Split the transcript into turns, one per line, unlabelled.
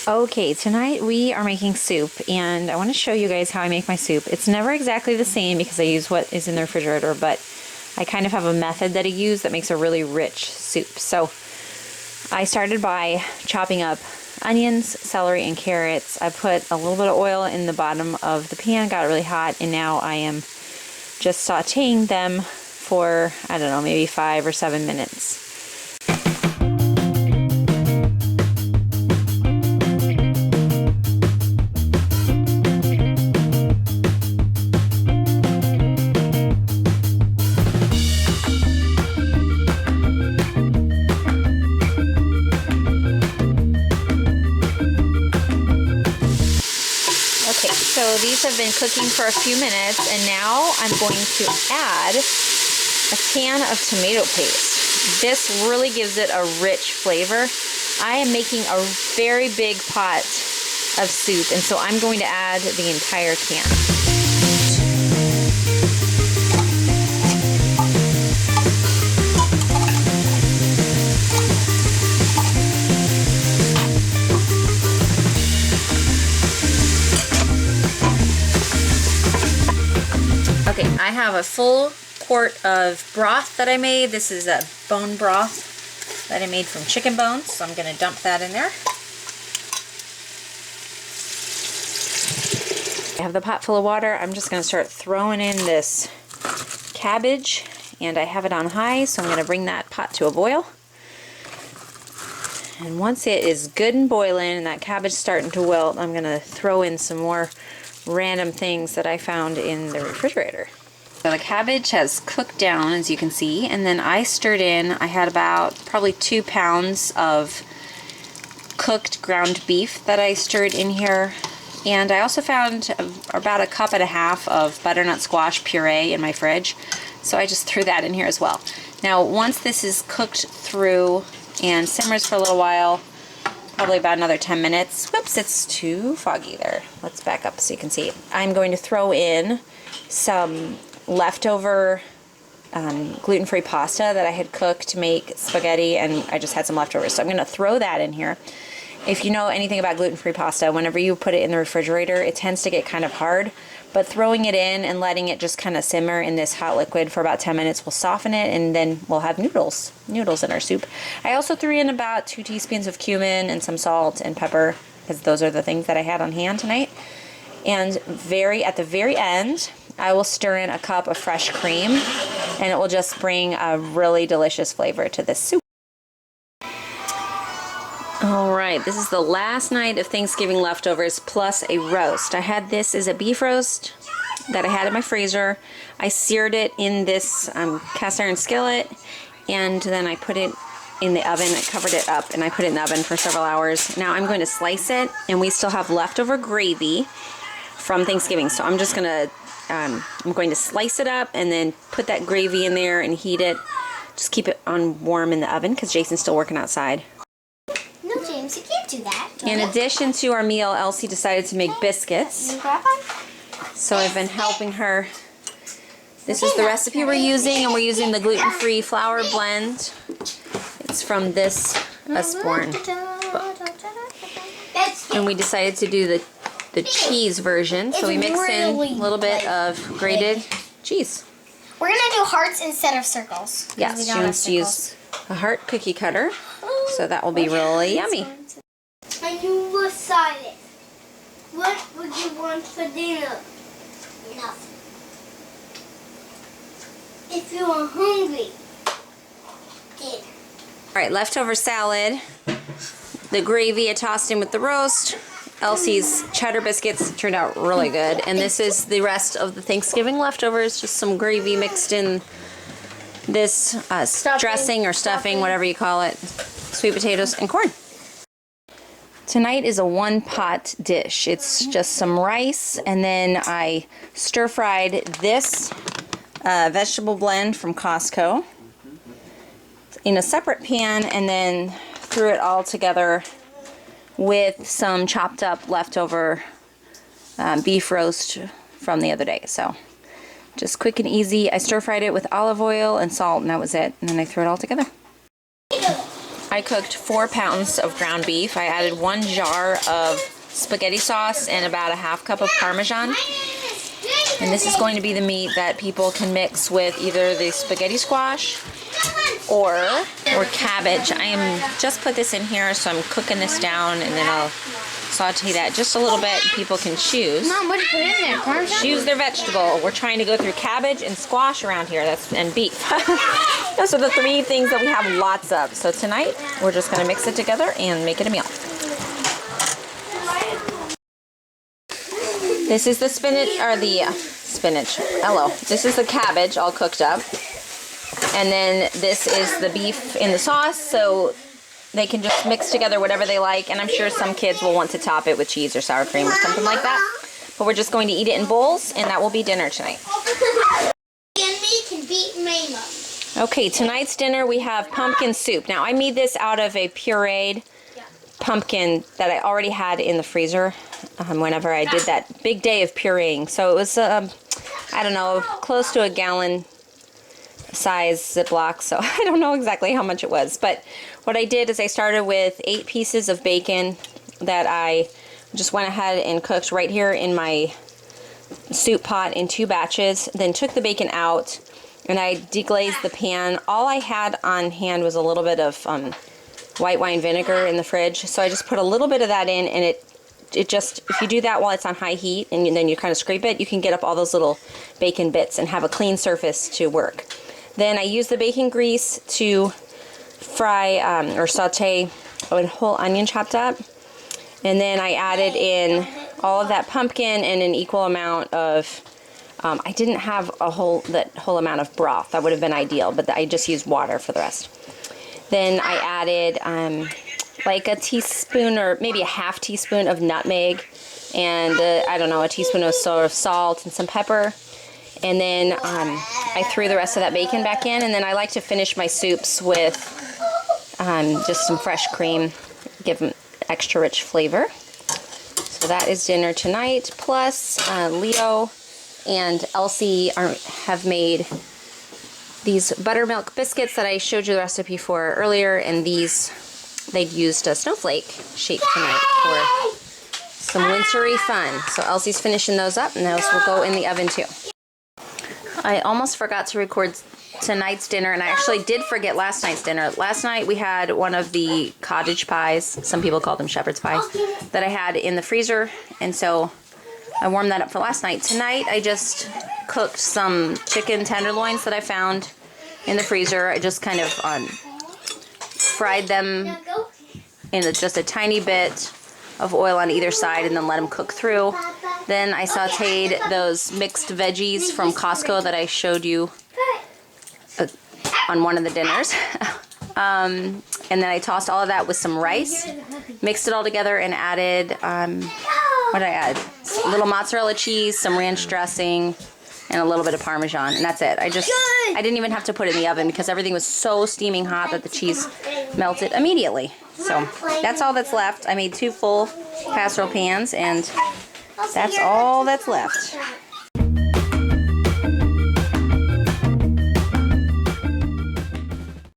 Okay, tonight we are making soup, and I want to show you guys how I make my soup. It's never exactly the same because I use what is in the refrigerator, but I kind of have a method that I use that makes a really rich soup. So I started by chopping up onions, celery, and carrots. I put a little bit of oil in the bottom of the pan, got it really hot, and now I am just sauteing them for, I don't know, maybe 5 or 7 minutes. So these have been cooking for a few minutes, and now I'm going to add a can of tomato paste. This really gives it a rich flavor. I am making a very big pot of soup, and so I'm going to add the entire can. Okay, I have a full quart of broth that I made. This is a bone broth that I made from chicken bones, so I'm going to dump that in there. I have the pot full of water. I'm just going to start throwing in this cabbage, and I have it on high, so I'm going to bring that pot to a boil. And once it is good and boiling and that cabbage is starting to wilt, I'm going to throw in some more random things that I found in the refrigerator. So the cabbage has cooked down, as you can see, and then I stirred in, I had about probably 2 pounds of cooked ground beef that I stirred in here, and I also found about 1.5 cups of butternut squash puree in my fridge, so I just threw that in here as well. Now once this is cooked through and simmers for a little while, probably about another 10 minutes. Whoops, it's too foggy there. Let's back up so you can see. I'm going to throw in some leftover gluten-free pasta that I had cooked to make spaghetti, and I just had some leftovers. So I'm going to throw that in here. If you know anything about gluten-free pasta, whenever you put it in the refrigerator, it tends to get kind of hard. But throwing it in and letting it just kind of simmer in this hot liquid for about 10 minutes will soften it, and then we'll have noodles in our soup. I also threw in about 2 teaspoons of cumin and some salt and pepper, because those are the things that I had on hand tonight. And at the very end, I will stir in a cup of fresh cream, and it will just bring a really delicious flavor to this soup. Alright, this is the last night of Thanksgiving leftovers plus a roast. I had this as a beef roast that I had in my freezer. I seared it in this cast iron skillet, and then I put it in the oven. I covered it up and I put it in the oven for several hours. Now I'm going to slice it, and we still have leftover gravy from Thanksgiving. So I'm just going to I'm going to slice it up and then put that gravy in there and heat it. Just keep it on warm in the oven because Jason's still working outside.
No, James, you can't do that.
In addition to our meal, Elsie decided to make biscuits. So I've been helping her. This is the recipe we're using, and we're using the gluten-free flour blend. It's from this Usborne book. And we decided to do the cheese version, so we mix in a little bit of grated cheese.
We're going to do hearts instead of circles.
Yes, she wants to use a heart cookie cutter. So that will be really yummy.
And you were silent. What would you want for dinner? Nothing. If you are hungry, dinner.
Alright, leftover salad. The gravy I tossed in with the roast. Elsie's cheddar biscuits turned out really good. And this is the rest of the Thanksgiving leftovers. Just some gravy mixed in this dressing or stuffing, whatever you call it. Sweet potatoes and corn. Tonight is a 1-pot dish. It's just some rice, and then I stir-fried this vegetable blend from Costco in a separate pan, and then threw it all together with some chopped up leftover beef roast from the other day. So just quick and easy. I stir-fried it with olive oil and salt, and that was it. And then I threw it all together. I cooked 4 pounds of ground beef. I added 1 jar of spaghetti sauce and about a half cup of Parmesan. And this is going to be the meat that people can mix with either the spaghetti squash or cabbage. I am just put this in here, so I'm cooking this down, and then I'll saute that just a little bit. People can choose.
Mom, what did you put in there? Parmesan?
Choose their vegetable. We're trying to go through cabbage and squash around here. And beef. Those are the 3 things that we have lots of. So tonight we're just going to mix it together and make it a meal. This is the spinach, or the spinach. Hello. This is the cabbage all cooked up. And then this is the beef in the sauce, so they can just mix together whatever they like. And I'm sure some kids will want to top it with cheese or sour cream or something like that. But we're just going to eat it in bowls, and that will be dinner tonight. Okay, tonight's dinner we have pumpkin soup. Now I made this out of a pureed pumpkin that I already had in the freezer whenever I did that big day of pureeing. So it was, I don't know, close to a gallon size Ziploc, so I don't know exactly how much it was. But what I did is I started with 8 pieces of bacon that I just went ahead and cooked right here in my soup pot in 2 batches. Then took the bacon out and I deglazed the pan. All I had on hand was a little bit of white wine vinegar in the fridge, so I just put a little bit of that in, and it just, if you do that while it's on high heat and then you kind of scrape it, you can get up all those little bacon bits and have a clean surface to work. Then I use the bacon grease to fry or saute a whole onion chopped up. And then I added in all of that pumpkin and an equal amount of, I didn't have that whole amount of broth. That would have been ideal, but I just used water for the rest. Then I added like a teaspoon or maybe a half teaspoon of nutmeg and I don't know, a teaspoon of salt and some pepper. And then I threw the rest of that bacon back in, and then I like to finish my soups with just some fresh cream, give them extra rich flavor. So that is dinner tonight. Plus Leo and Elsie have made these buttermilk biscuits that I showed you the recipe for earlier, and these they'd used a snowflake shape tonight for some wintry fun. So Elsie's finishing those up, and those will go in the oven too. I almost forgot to record tonight's dinner, and I actually did forget last night's dinner. Last night we had one of the cottage pies, some people call them shepherd's pie, that I had in the freezer, and so I warmed that up for last night. Tonight I just cooked some chicken tenderloins that I found in the freezer. I just kind of fried them in just a tiny bit of oil on either side and then let them cook through. Then I sauteed those mixed veggies from Costco that I showed you on one of the dinners. And then I tossed all of that with some rice, mixed it all together, and added, what did I add? A little mozzarella cheese, some ranch dressing, and a little bit of Parmesan, and that's it. I didn't even have to put it in the oven because everything was so steaming hot that the cheese melted immediately. So that's all that's left. I made 2 full casserole pans, and that's all that's left.